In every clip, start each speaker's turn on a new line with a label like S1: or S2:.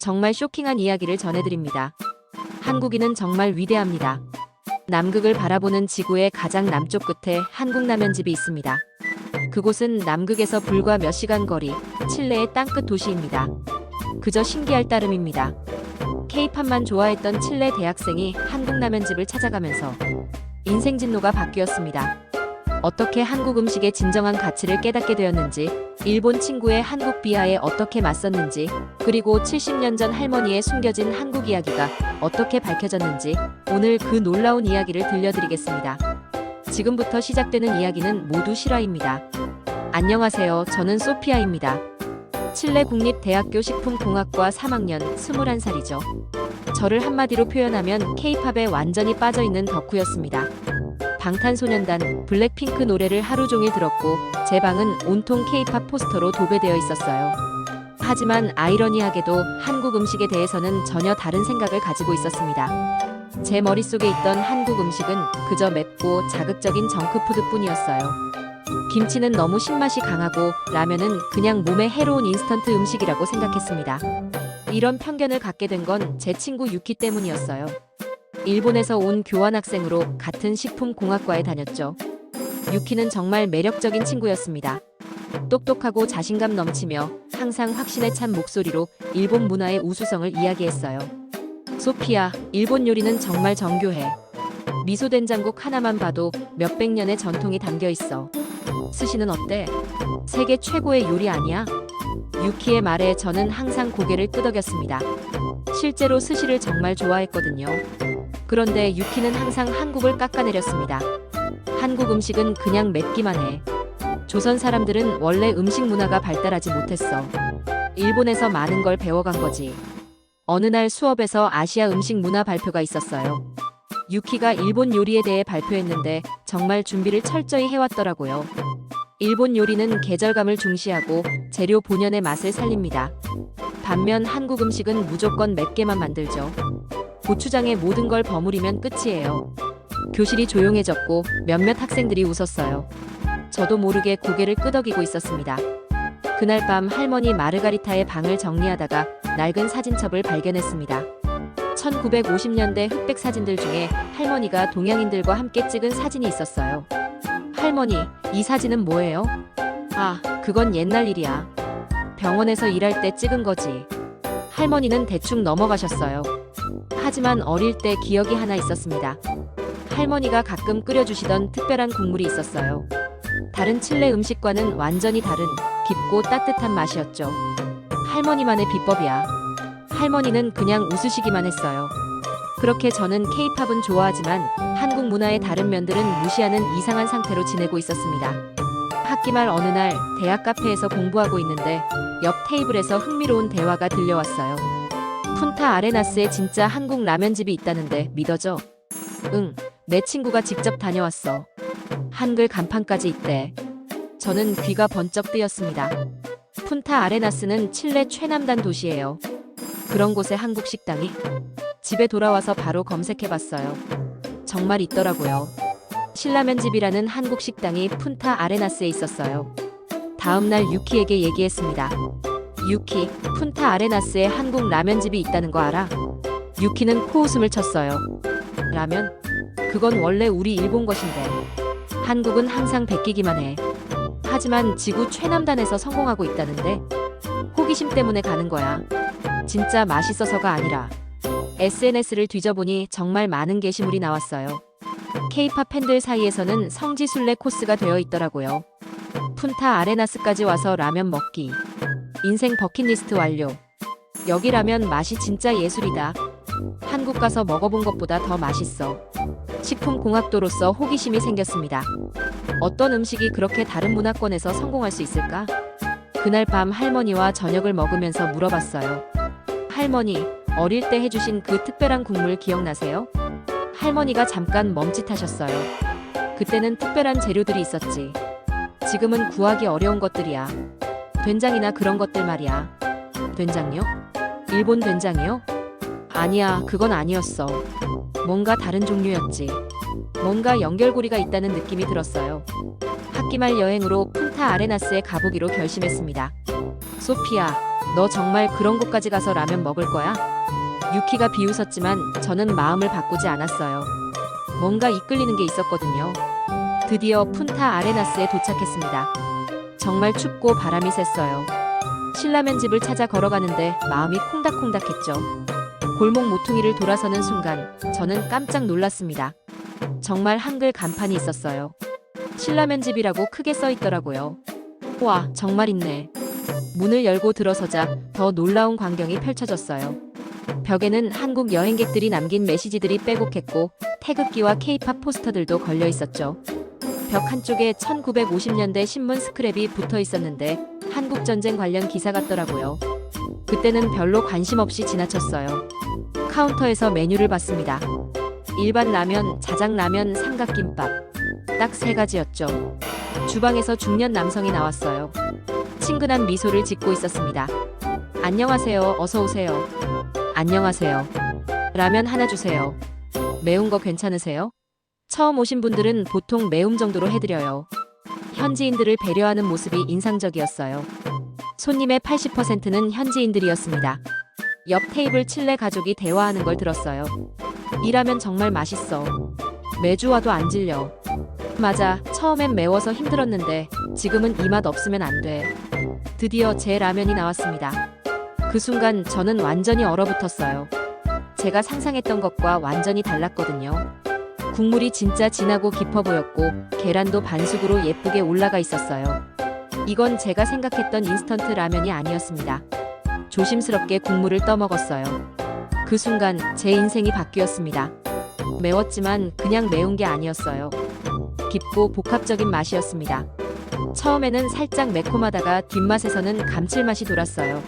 S1: 정말 쇼킹한 이야기를 전해드립니다. 한국인은 정말 위대합니다. 남극을 바라보는 지구의 가장 남쪽 끝에 한국라면집이 있습니다. 그곳은 남극에서 불과 몇 시간 거리, 칠레의 땅끝 도시입니다. 그저 신기할 따름입니다. K-팝만 좋아했던 칠레 대학생이 한국라면집을 찾아가면서 인생 진로가 바뀌었습니다. 어떻게 한국 음식의 진정한 가치를 깨닫게 되었는지, 일본 친구의 한국 비하에 어떻게 맞섰는지, 그리고 70년 전 할머니의 숨겨진 한국 이야기가 어떻게 밝혀졌는지 오늘 그 놀라운 이야기를 들려드리겠습니다. 지금부터 시작되는 이야기는 모두 실화입니다. 안녕하세요. 저는 소피아입니다. 칠레 국립대학교 식품공학과 3학년 21살이죠. 저를 한마디로 표현하면 K-팝에 완전히 빠져있는 덕후였습니다. 방탄소년단, 블랙핑크 노래를 하루 종일 들었고 제 방은 온통 K-팝 포스터로 도배되어 있었어요. 하지만 아이러니하게도 한국 음식에 대해서는 전혀 다른 생각을 가지고 있었습니다. 제 머릿속에 있던 한국 음식은 그저 맵고 자극적인 정크푸드뿐이었어요. 김치는 너무 신맛이 강하고 라면은 그냥 몸에 해로운 인스턴트 음식이라고 생각했습니다. 이런 편견을 갖게 된 건 제 친구 유키 때문이었어요. 일본에서 온 교환학생으로 같은 식품공학과에 다녔죠. 유키는 정말 매력적인 친구였습니다. 똑똑하고 자신감 넘치며 항상 확신에 찬 목소리로 일본 문화의 우수성을 이야기했어요. 소피아, 일본 요리는 정말 정교해. 미소된장국 하나만 봐도 몇백 년의 전통이 담겨 있어. 스시는 어때? 세계 최고의 요리 아니야? 유키의 말에 저는 항상 고개를 끄덕였습니다. 실제로 스시를 정말 좋아했거든요. 그런데 유키는 항상 한국을 깎아내렸습니다. 한국 음식은 그냥 맵기만 해. 조선 사람들은 원래 음식 문화가 발달하지 못했어. 일본에서 많은 걸 배워간 거지. 어느 날 수업에서 아시아 음식 문화 발표가 있었어요. 유키가 일본 요리에 대해 발표했는데 정말 준비를 철저히 해왔더라고요. 일본 요리는 계절감을 중시하고 재료 본연의 맛을 살립니다. 반면 한국 음식은 무조건 맵게만 만들죠. 고추장에 모든 걸 버무리면 끝이에요. 교실이 조용해졌고 몇몇 학생들이 웃었어요. 저도 모르게 고개를 끄덕이고 있었습니다. 그날 밤 할머니 마르가리타의 방을 정리하다가 낡은 사진첩을 발견했습니다. 1950년대 흑백 사진들 중에 할머니가 동양인들과 함께 찍은 사진이 있었어요. 할머니, 이 사진은 뭐예요? 아, 그건 옛날 일이야. 병원에서 일할 때 찍은 거지. 할머니는 대충 넘어가셨어요. 하지만 어릴 때 기억이 하나 있었습니다. 할머니가 가끔 끓여주시던 특별한 국물이 있었어요. 다른 칠레 음식과는 완전히 다른 깊고 따뜻한 맛이었죠. 할머니만의 비법이야. 할머니는 그냥 웃으시기만 했어요. 그렇게 저는 K-팝은 좋아하지만 한국 문화의 다른 면들은 무시하는 이상한 상태로 지내고 있었습니다. 학기 말 어느 날 대학 카페에서 공부하고 있는데 옆 테이블에서 흥미로운 대화가 들려왔어요. 푼타 아레나스에 진짜 한국 라면집이 있다는데 믿어져? 응, 내 친구가 직접 다녀왔어. 한글 간판까지 있대. 저는 귀가 번쩍 뜨였습니다. 푼타 아레나스는 칠레 최남단 도시예요. 그런 곳에 한국 식당이? 집에 돌아와서 바로 검색해봤어요. 정말 있더라고요. 신라면집이라는 한국 식당이 푼타 아레나스에 있었어요. 다음날 유키에게 얘기했습니다. 유키, 푼타 아레나스에 한국 라면집이 있다는 거 알아? 유키는 코웃음을 쳤어요. 라면? 그건 원래 우리 일본 것인데. 한국은 항상 베끼기만 해. 하지만 지구 최남단에서 성공하고 있다는데? 호기심 때문에 가는 거야. 진짜 맛있어서가 아니라. SNS를 뒤져보니 정말 많은 게시물이 나왔어요. K-팝 팬들 사이에서는 성지순례 코스가 되어 있더라고요. 푼타 아레나스까지 와서 라면 먹기. 인생 버킷리스트 완료. 여기 라면 맛이 진짜 예술이다. 한국 가서 먹어본 것보다 더 맛있어. 식품공학도로서 호기심이 생겼습니다. 어떤 음식이 그렇게 다른 문화권에서 성공할 수 있을까? 그날 밤 할머니와 저녁을 먹으면서 물어봤어요. 할머니, 어릴 때 해주신 그 특별한 국물 기억나세요? 할머니가 잠깐 멈칫하셨어요. 그때는 특별한 재료들이 있었지. 지금은 구하기 어려운 것들이야. 된장이나 그런 것들 말이야. 된장요? 일본 된장이요? 아니야, 그건 아니었어. 뭔가 다른 종류였지. 뭔가 연결고리가 있다는 느낌이 들었어요. 학기말 여행으로 푼타 아레나스에 가보기로 결심했습니다. 소피아, 너 정말 그런 곳까지 가서 라면 먹을 거야? 유키가 비웃었지만 저는 마음을 바꾸지 않았어요. 뭔가 이끌리는 게 있었거든요. 드디어 푼타 아레나스에 도착했습니다. 정말 춥고 바람이 셌어요. 신라면 집을 찾아 걸어가는데 마음이 콩닥콩닥했죠. 골목 모퉁이를 돌아서는 순간 저는 깜짝 놀랐습니다. 정말 한글 간판이 있었어요. 신라면 집이라고 크게 써 있더라고요. 와, 정말 있네. 문을 열고 들어서자 더 놀라운 광경이 펼쳐졌어요. 벽에는 한국 여행객들이 남긴 메시지들이 빼곡했고 태극기와 케이팝 포스터들도 걸려 있었죠. 벽 한쪽에 1950년대 신문 스크랩이 붙어 있었는데 한국전쟁 관련 기사 같더라고요. 그때는 별로 관심 없이 지나쳤어요. 카운터에서 메뉴를 봤습니다. 일반 라면, 자장라면, 삼각김밥. 딱 3가지였죠. 주방에서 중년 남성이 나왔어요. 친근한 미소를 짓고 있었습니다. 안녕하세요. 어서 오세요. 안녕하세요. 라면 하나 주세요. 매운 거 괜찮으세요? 처음 오신 분들은 보통 매움 정도로 해드려요. 현지인들을 배려하는 모습이 인상적이었어요. 손님의 80%는 현지인들이었습니다. 옆 테이블 칠레 가족이 대화하는 걸 들었어요. 이 라면 정말 맛있어. 매주 와도 안 질려. 맞아, 처음엔 매워서 힘들었는데 지금은 이 맛 없으면 안 돼. 드디어 제 라면이 나왔습니다. 그 순간 저는 완전히 얼어붙었어요. 제가 상상했던 것과 완전히 달랐거든요. 국물이 진짜 진하고 깊어 보였고 계란도 반숙으로 예쁘게 올라가 있었어요. 이건 제가 생각했던 인스턴트 라면이 아니었습니다. 조심스럽게 국물을 떠먹었어요. 그 순간 제 인생이 바뀌었습니다. 매웠지만 그냥 매운 게 아니었어요. 깊고 복합적인 맛이었습니다. 처음에는 살짝 매콤하다가 뒷맛에서는 감칠맛이 돌았어요.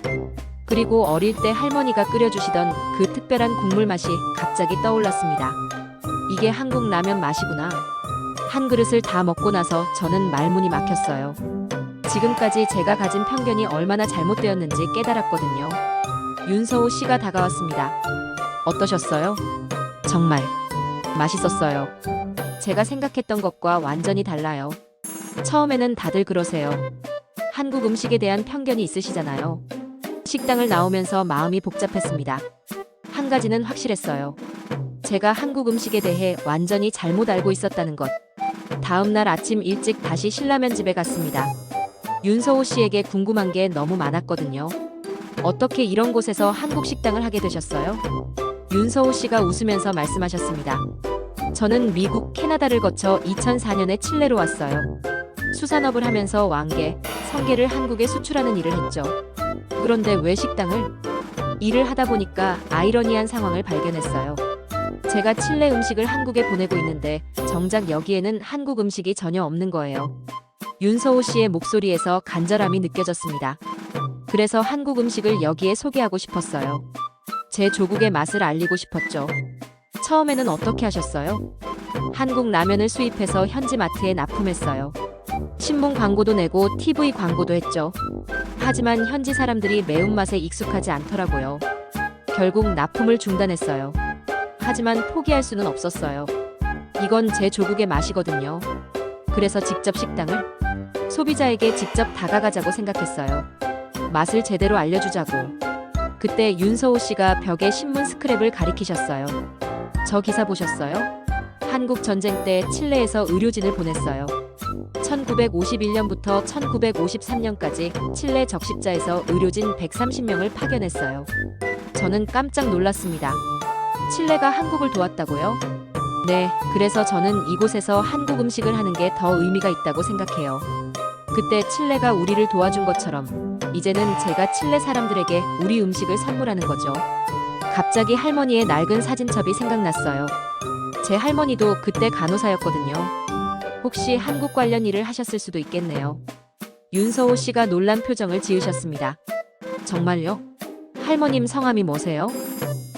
S1: 그리고 어릴 때 할머니가 끓여주시던 그 특별한 국물 맛이 갑자기 떠올랐습니다. 이게 한국 라면 맛이구나. 한 그릇을 다 먹고 나서 저는 말문이 막혔어요. 지금까지 제가 가진 편견이 얼마나 잘못되었는지 깨달았거든요. 윤서호 씨가 다가왔습니다. 어떠셨어요? 정말 맛있었어요. 제가 생각했던 것과 완전히 달라요. 처음에는 다들 그러세요. 한국 음식에 대한 편견이 있으시잖아요. 식당을 나오면서 마음이 복잡했습니다. 한 가지는 확실했어요. 제가 한국 음식에 대해 완전히 잘못 알고 있었다는 것. 다음 날 아침 일찍 다시 신라면 집에 갔습니다. 윤서호 씨에게 궁금한 게 너무 많았거든요. 어떻게 이런 곳에서 한국 식당을 하게 되셨어요? 윤서호 씨가 웃으면서 말씀하셨습니다. 저는 미국, 캐나다를 거쳐 2004년에 칠레로 왔어요. 수산업을 하면서 왕게, 성게를 한국에 수출하는 일을 했죠. 그런데 왜 식당을? 일을 하다 보니까 아이러니한 상황을 발견했어요. 제가 칠레 음식을 한국에 보내고 있는데 정작 여기에는 한국 음식이 전혀 없는 거예요. 윤서호 씨의 목소리에서 간절함이 느껴졌습니다. 그래서 한국 음식을 여기에 소개하고 싶었어요. 제 조국의 맛을 알리고 싶었죠. 처음에는 어떻게 하셨어요? 한국 라면을 수입해서 현지 마트에 납품했어요. 신문 광고도 내고 TV 광고도 했죠. 하지만 현지 사람들이 매운맛에 익숙하지 않더라고요. 결국 납품을 중단했어요. 하지만 포기할 수는 없었어요. 이건 제 조국의 맛이거든요. 그래서 직접 식당을 소비자에게 직접 다가가자고 생각했어요. 맛을 제대로 알려주자고. 그때 윤서호 씨가 벽에 신문 스크랩을 가리키셨어요. 저 기사 보셨어요? 한국 전쟁 때 칠레에서 의료진을 보냈어요. 1951년부터 1953년까지 칠레 적십자에서 의료진 130명을 파견했어요. 저는 깜짝 놀랐습니다. 칠레가 한국을 도왔다고요? 네, 그래서 저는 이곳에서 한국 음식을 하는 게 더 의미가 있다고 생각해요. 그때 칠레가 우리를 도와준 것처럼 이제는 제가 칠레 사람들에게 우리 음식을 선물하는 거죠. 갑자기 할머니의 낡은 사진첩이 생각났어요. 제 할머니도 그때 간호사였거든요. 혹시 한국 관련 일을 하셨을 수도 있겠네요. 윤서호 씨가 놀란 표정을 지으셨습니다. 정말요? 할머님 성함이 뭐세요?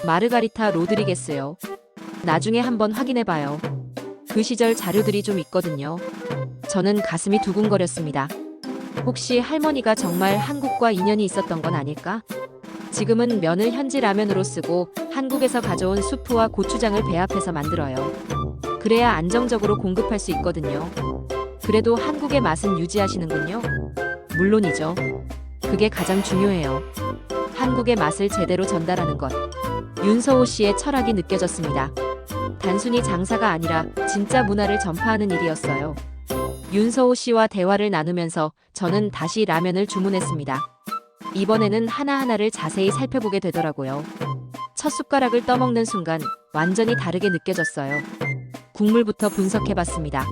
S1: 마르가리타 로드리게스요. 나중에 한번 확인해봐요. 그 시절 자료들이 좀 있거든요. 저는 가슴이 두근거렸습니다. 혹시 할머니가 정말 한국과 인연이 있었던 건 아닐까? 지금은 면을 현지 라면으로 쓰고 한국에서 가져온 수프와 고추장을 배합해서 만들어요. 그래야 안정적으로 공급할 수 있거든요. 그래도 한국의 맛은 유지하시는군요. 물론이죠. 그게 가장 중요해요. 한국의 맛을 제대로 전달하는 것. 윤서호 씨의 철학이 느껴졌습니다. 단순히 장사가 아니라 진짜 문화를 전파하는 일이었어요. 윤서호 씨와 대화를 나누면서 저는 다시 라면을 주문했습니다. 이번에는 하나하나를 자세히 살펴보게 되더라고요. 첫 숟가락을 떠먹는 순간 완전히 다르게 느껴졌어요. 국물부터 분석해봤습니다.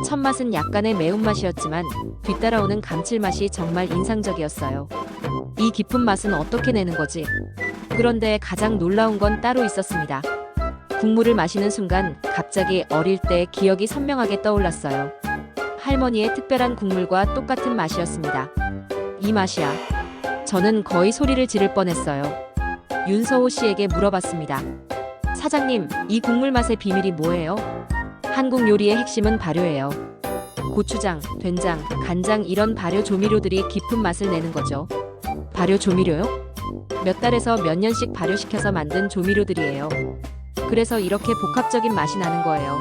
S1: 첫 맛은 약간의 매운맛이었지만 뒤따라오는 감칠맛이 정말 인상적이었어요. 이 깊은 맛은 어떻게 내는 거지? 그런데 가장 놀라운 건 따로 있었습니다. 국물을 마시는 순간 갑자기 어릴 때 기억이 선명하게 떠올랐어요. 할머니의 특별한 국물과 똑같은 맛이었습니다. 이 맛이야. 저는 거의 소리를 지를 뻔했어요. 윤서호 씨에게 물어봤습니다. 사장님, 이 국물 맛의 비밀이 뭐예요? 한국 요리의 핵심은 발효예요. 고추장, 된장, 간장 이런 발효 조미료들이 깊은 맛을 내는 거죠. 발효 조미료요? 몇 달에서 몇 년씩 발효시켜서 만든 조미료들이에요. 그래서 이렇게 복합적인 맛이 나는 거예요.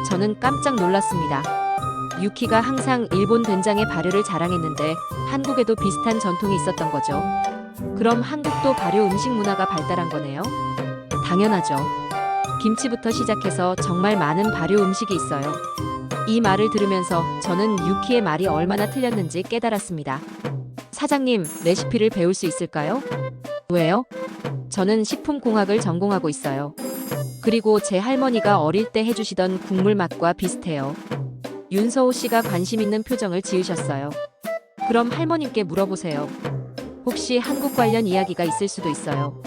S1: 저는 깜짝 놀랐습니다. 유키가 항상 일본 된장의 발효를 자랑했는데 한국에도 비슷한 전통이 있었던 거죠. 그럼 한국도 발효 음식 문화가 발달한 거네요? 당연하죠. 김치부터 시작해서 정말 많은 발효 음식이 있어요. 이 말을 들으면서 저는 유키의 말이 얼마나 틀렸는지 깨달았습니다. 사장님, 레시피를 배울 수 있을까요? 왜요? 저는 식품공학을 전공하고 있어요. 그리고 제 할머니가 어릴 때 해주시던 국물 맛과 비슷해요. 윤서호 씨가 관심 있는 표정을 지으셨어요. 그럼 할머님께 물어보세요. 혹시 한국 관련 이야기가 있을 수도 있어요.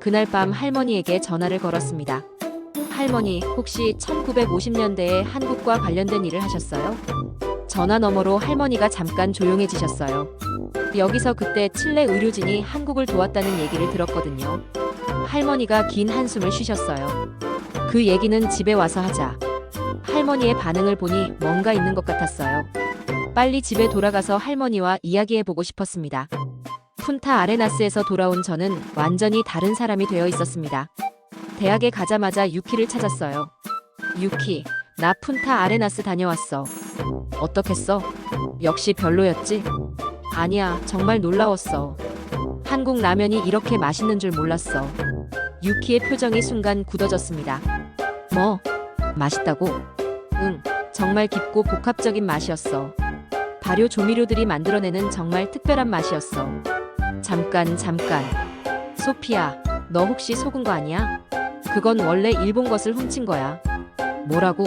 S1: 그날 밤 할머니에게 전화를 걸었습니다. 할머니, 혹시 1950년대에 한국과 관련된 일을 하셨어요? 전화 너머로 할머니가 잠깐 조용해지셨어요. 여기서 그때 칠레 의료진이 한국을 도왔다는 얘기를 들었거든요. 할머니가 긴 한숨을 쉬셨어요. 그 얘기는 집에 와서 하자. 할머니의 반응을 보니 뭔가 있는 것 같았어요. 빨리 집에 돌아가서 할머니와 이야기해보고 싶었습니다. 푼타 아레나스에서 돌아온 저는 완전히 다른 사람이 되어 있었습니다. 대학에 가자마자 유키를 찾았어요. 유키, 나 푼타 아레나스 다녀왔어. 어떻겠어? 역시 별로였지? 아니야, 정말 놀라웠어. 한국 라면이 이렇게 맛있는 줄 몰랐어. 유키의 표정이 순간 굳어졌습니다. 뭐? 맛있다고? 응, 정말 깊고 복합적인 맛이었어. 발효 조미료들이 만들어내는 정말 특별한 맛이었어. 잠깐. 소피야, 너 혹시 속은 거 아니야? 그건 원래 일본 것을 훔친 거야. 뭐라고?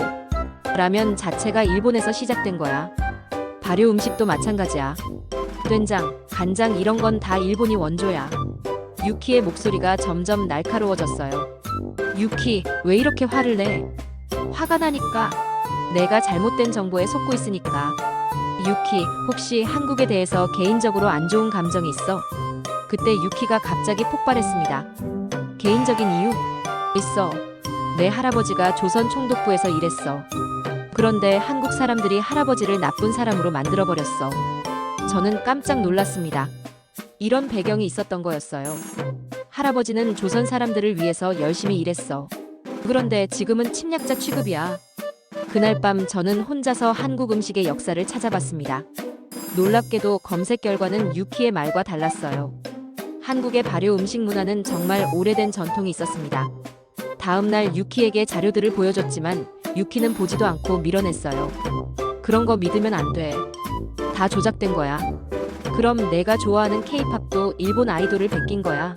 S1: 라면 자체가 일본에서 시작된 거야. 발효 음식도 마찬가지야. 된장, 간장 이런 건 다 일본이 원조야. 유키의 목소리가 점점 날카로워졌어요. 유키, 왜 이렇게 화를 내? 화가 나니까. 내가 잘못된 정보에 속고 있으니까. 유키, 혹시 한국에 대해서 개인적으로 안 좋은 감정이 있어? 그때 유키가 갑자기 폭발했습니다. 개인적인 이유? 있어. 내 할아버지가 조선 총독부에서 일했어. 그런데 한국 사람들이 할아버지를 나쁜 사람으로 만들어버렸어. 저는 깜짝 놀랐습니다. 이런 배경이 있었던 거였어요. 할아버지는 조선 사람들을 위해서 열심히 일했어. 그런데 지금은 침략자 취급이야. 그날 밤 저는 혼자서 한국 음식의 역사를 찾아봤습니다. 놀랍게도 검색 결과는 유키의 말과 달랐어요. 한국의 발효 음식 문화는 정말 오래된 전통이 있었습니다. 다음 날 유키에게 자료들을 보여줬지만 유키는 보지도 않고 밀어냈어요. 그런 거 믿으면 안 돼. 다 조작된 거야. 그럼 내가 좋아하는 K-팝도 일본 아이돌을 베낀 거야.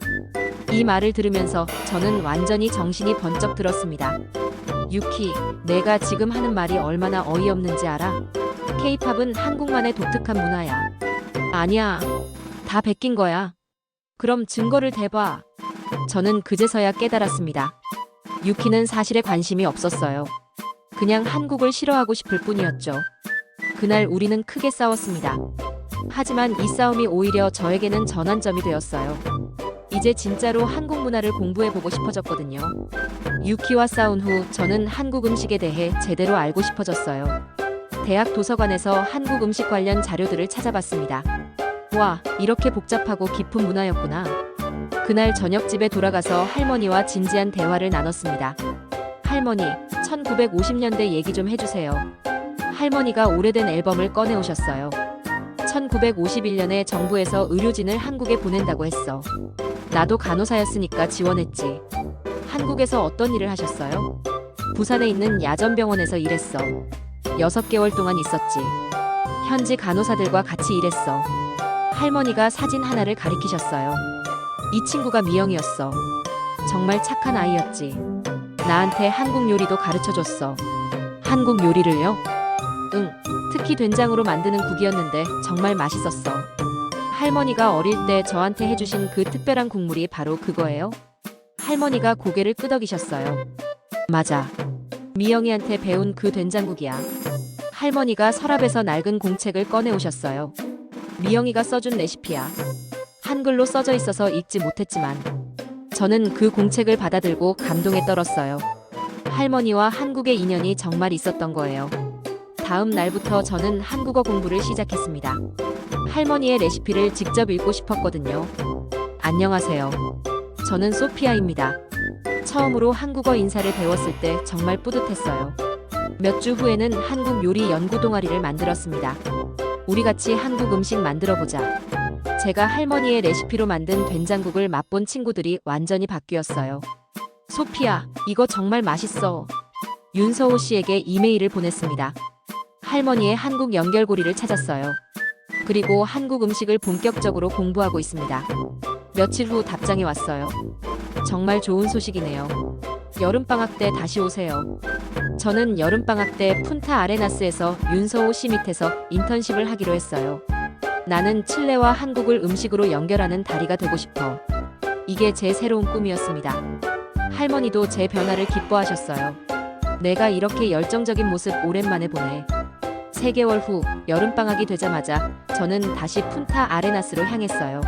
S1: 이 말을 들으면서 저는 완전히 정신이 번쩍 들었습니다. 유키, 내가 지금 하는 말이 얼마나 어이없는지 알아? K-팝은 한국만의 독특한 문화야. 아니야. 다 베낀 거야. 그럼 증거를 대봐. 저는 그제서야 깨달았습니다. 유키는 사실에 관심이 없었어요. 그냥 한국을 싫어하고 싶을 뿐이었죠. 그날 우리는 크게 싸웠습니다. 하지만 이 싸움이 오히려 저에게는 전환점이 되었어요. 이제 진짜로 한국 문화를 공부해보고 싶어졌거든요. 유키와 싸운 후 저는 한국 음식에 대해 제대로 알고 싶어졌어요. 대학 도서관에서 한국 음식 관련 자료들을 찾아봤습니다. 와, 이렇게 복잡하고 깊은 문화였구나. 그날 저녁 집에 돌아가서 할머니와 진지한 대화를 나눴습니다. 할머니, 1950년대 얘기 좀 해주세요. 할머니가 오래된 앨범을 꺼내오셨어요. 1951년에 정부에서 의료진을 한국에 보낸다고 했어. 나도 간호사였으니까 지원했지. 한국에서 어떤 일을 하셨어요? 부산에 있는 야전병원에서 일했어. 6개월 동안 있었지. 현지 간호사들과 같이 일했어. 할머니가 사진 하나를 가리키셨어요. 이 친구가 미영이었어. 정말 착한 아이였지. 나한테 한국 요리도 가르쳐줬어. 한국 요리를요? 응, 특히 된장으로 만드는 국이었는데 정말 맛있었어. 할머니가 어릴 때 저한테 해주신 그 특별한 국물이 바로 그거예요? 할머니가 고개를 끄덕이셨어요. 맞아. 미영이한테 배운 그 된장국이야. 할머니가 서랍에서 낡은 공책을 꺼내오셨어요. 미영이가 써준 레시피야. 한글로 써져 있어서 읽지 못했지만 저는 그 공책을 받아들고 감동에 떨었어요. 할머니와 한국의 인연이 정말 있었던 거예요. 다음 날부터 저는 한국어 공부를 시작했습니다. 할머니의 레시피를 직접 읽고 싶었거든요. 안녕하세요. 저는 소피아입니다. 처음으로 한국어 인사를 배웠을 때 정말 뿌듯했어요. 몇 주 후에는 한국 요리 연구 동아리를 만들었습니다. 우리 같이 한국 음식 만들어보자. 제가 할머니의 레시피로 만든 된장국을 맛본 친구들이 완전히 바뀌었어요. 소피아, 이거 정말 맛있어. 윤서호 씨에게 이메일을 보냈습니다. 할머니의 한국 연결고리를 찾았어요. 그리고 한국 음식을 본격적으로 공부하고 있습니다. 며칠 후 답장이 왔어요. 정말 좋은 소식이네요. 여름방학 때 다시 오세요. 저는 여름방학 때 푼타 아레나스에서 윤서호 씨 밑에서 인턴십을 하기로 했어요. 나는 칠레와 한국을 음식으로 연결하는 다리가 되고 싶어. 이게 제 새로운 꿈이었습니다. 할머니도 제 변화를 기뻐하셨어요. 내가 이렇게 열정적인 모습 오랜만에 보네. 3개월 후 여름방학이 되자마자 저는 다시 푼타 아레나스로 향했어요.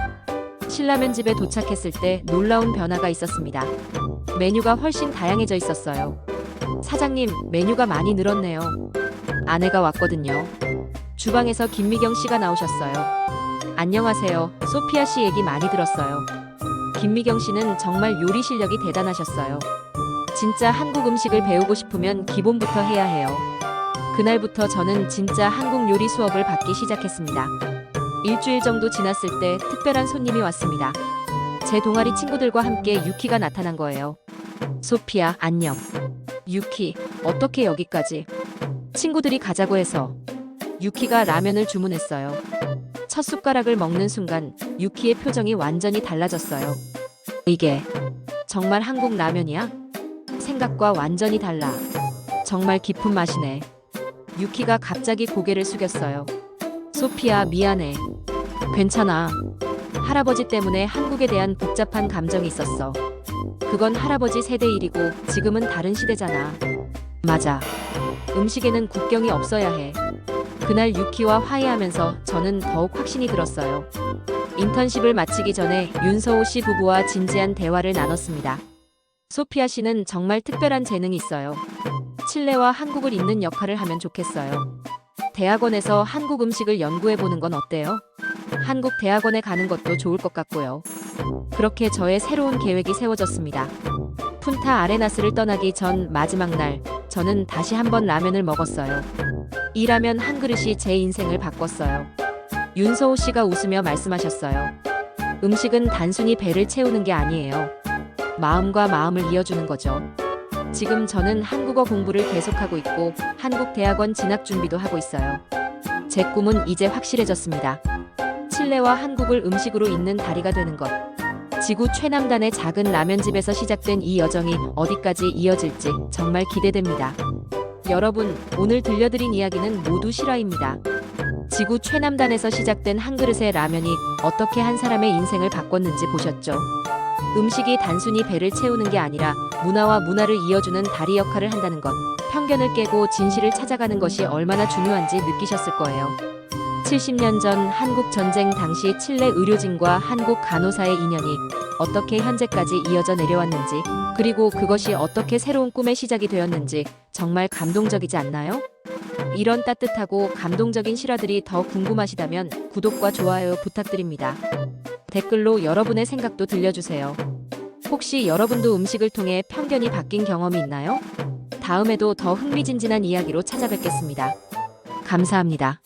S1: 신라면 집에 도착했을 때 놀라운 변화가 있었습니다. 메뉴가 훨씬 다양해져 있었어요. 사장님, 메뉴가 많이 늘었네요. 아내가 왔거든요. 주방에서 김미경 씨가 나오셨어요. 안녕하세요. 소피아 씨 얘기 많이 들었어요. 김미경 씨는 정말 요리 실력이 대단하셨어요. 진짜 한국 음식을 배우고 싶으면 기본부터 해야 해요. 그날부터 저는 진짜 한국 요리 수업을 받기 시작했습니다. 일주일 정도 지났을 때 특별한 손님이 왔습니다. 제 동아리 친구들과 함께 유키가 나타난 거예요. 소피아, 안녕. 유키, 어떻게 여기까지? 친구들이 가자고 해서. 유키가 라면을 주문했어요. 첫 숟가락을 먹는 순간 유키의 표정이 완전히 달라졌어요. 이게 정말 한국 라면이야? 생각과 완전히 달라. 정말 깊은 맛이네. 유키가 갑자기 고개를 숙였어요. 소피아, 미안해. 괜찮아. 할아버지 때문에 한국에 대한 복잡한 감정이 있었어. 그건 할아버지 세대 일이고 지금은 다른 시대잖아. 맞아. 음식에는 국경이 없어야 해. 그날 유키와 화해하면서 저는 더욱 확신이 들었어요. 인턴십을 마치기 전에 윤서호 씨 부부와 진지한 대화를 나눴습니다. 소피아 씨는 정말 특별한 재능이 있어요. 칠레와 한국을 잇는 역할을 하면 좋겠어요. 대학원에서 한국 음식을 연구해보는 건 어때요? 한국 대학원에 가는 것도 좋을 것 같고요. 그렇게 저의 새로운 계획이 세워졌습니다. 푼타 아레나스를 떠나기 전 마지막 날, 저는 다시 한번 라면을 먹었어요. 이 라면 한 그릇이 제 인생을 바꿨어요. 윤서호 씨가 웃으며 말씀하셨어요. 음식은 단순히 배를 채우는 게 아니에요. 마음과 마음을 이어주는 거죠. 지금 저는 한국어 공부를 계속하고 있고 한국 대학원 진학 준비도 하고 있어요. 제 꿈은 이제 확실해졌습니다. 칠레와 한국을 음식으로 잇는 다리가 되는 것. 지구 최남단의 작은 라면집에서 시작된 이 여정이 어디까지 이어질지 정말 기대됩니다. 여러분, 오늘 들려드린 이야기는 모두 실화입니다. 지구 최남단에서 시작된 한 그릇의 라면이 어떻게 한 사람의 인생을 바꿨는지 보셨죠? 음식이 단순히 배를 채우는 게 아니라 문화와 문화를 이어주는 다리 역할을 한다는 것. 편견을 깨고 진실을 찾아가는 것이 얼마나 중요한지 느끼셨을 거예요. 70년 전 한국 전쟁 당시 칠레 의료진과 한국 간호사의 인연이 어떻게 현재까지 이어져 내려왔는지, 그리고 그것이 어떻게 새로운 꿈의 시작이 되었는지 정말 감동적이지 않나요? 이런 따뜻하고 감동적인 실화들이 더 궁금하시다면 구독과 좋아요 부탁드립니다. 댓글로 여러분의 생각도 들려주세요. 혹시 여러분도 음식을 통해 편견이 바뀐 경험이 있나요? 다음에도 더 흥미진진한 이야기로 찾아뵙겠습니다. 감사합니다.